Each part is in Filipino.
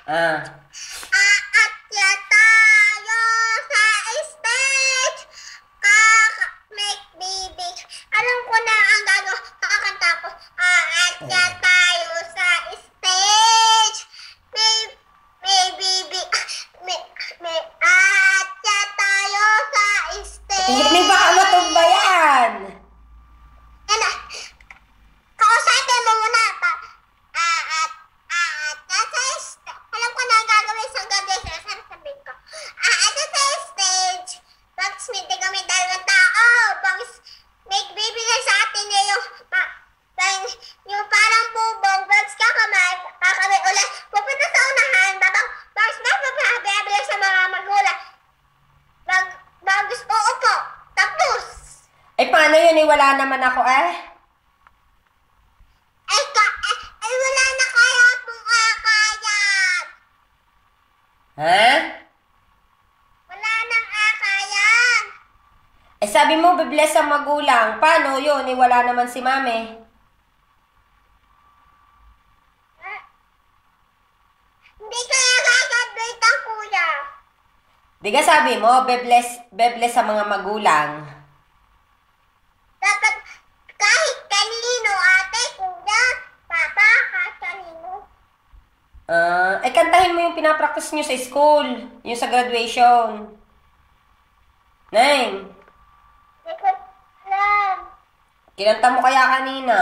Ah. Aakyat tayo sa stage. Make baby. Alam ko na ang kakanta ko. Aakyat tayo sa stage. May baby. Aakyat tayo sa stage. Hindi ba kamatog ba yan? Ano? Kausapin mo muna. Aakyat sa stage. Alam ko na ang gagawin sa gabi. Sasabihin ko. Aakyat sa stage. Bags meeting kami dalawang tao. Bags make baby na sa atin na yung parang bubong. Bags kakamay ulit. Pupunta sa unahan. Bags mapapahabay sa mga magulang. Bagus uupo. Tapos. Paano yun? Wala naman ako Wala na kaya pong akayan. Ha? Wala nang akayan. Sabi mo, bibless ang magulang. Paano yun? Wala naman si mami. Hindi kaya gagraduate ang kuya. Di ka sabi mo, bibless ang mga magulang. Dapat kahit kanino, ate, kuya, papa, kahit kanino. Kantahin mo yung pinapractice nyo sa school. Yung sa graduation. Neng, Hindi ko alam. kinanta mo kaya kanina.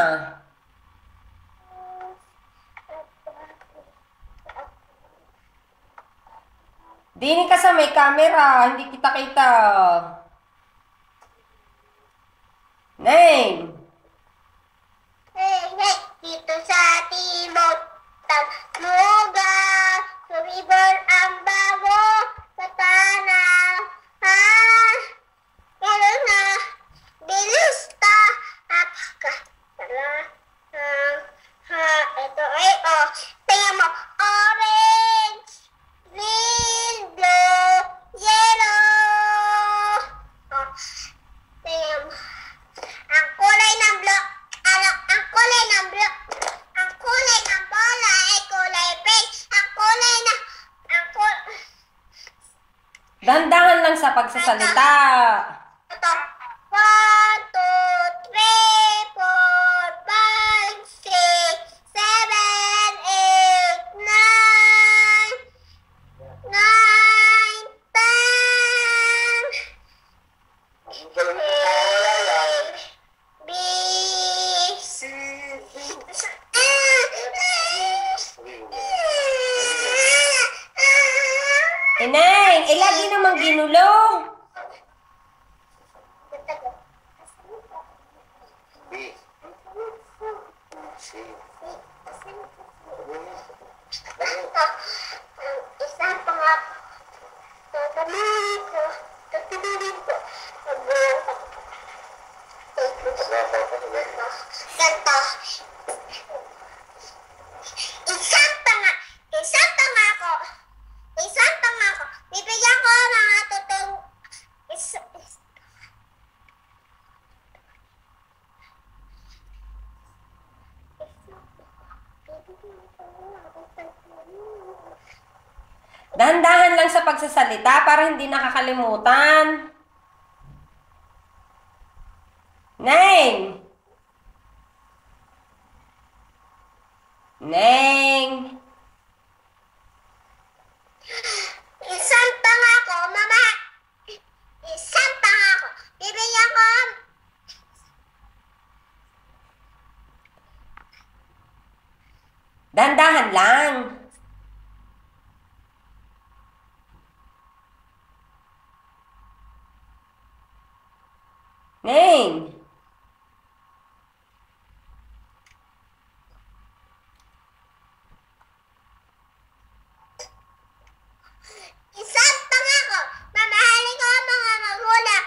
Dinig ka sa may camera, hindi kita kita. Neng, Hey, dito sa timog, tagmuga, sumibol ang bago, sa tanah, pero na, bilis ka, ito ay, tingnan mo, orange, green, blue, yellow, tingnan mo, ang kulay ng blue, ang kulay ng bola ay kulay pink. dahan-dahan lang sa pagsasalita. Ito. 1, 2, 3, 4, 5, 6, 7, 8, 9, 10. B, C, Neng, lagi namang ginulo. Isang pangako. Tatanungin ko. Ganto. Isang pangako. Bibigyan ko mga totoong Dahan-dahan lang sa pagsasalita para hindi nakakalimutan. Neng! Neng! Isang pangako, mama. Isang pangako. Bibigyan ko. Dahan-dahan lang. Neng! Isang pangako. Mamahalin ko ang mga magulang.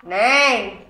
Neng!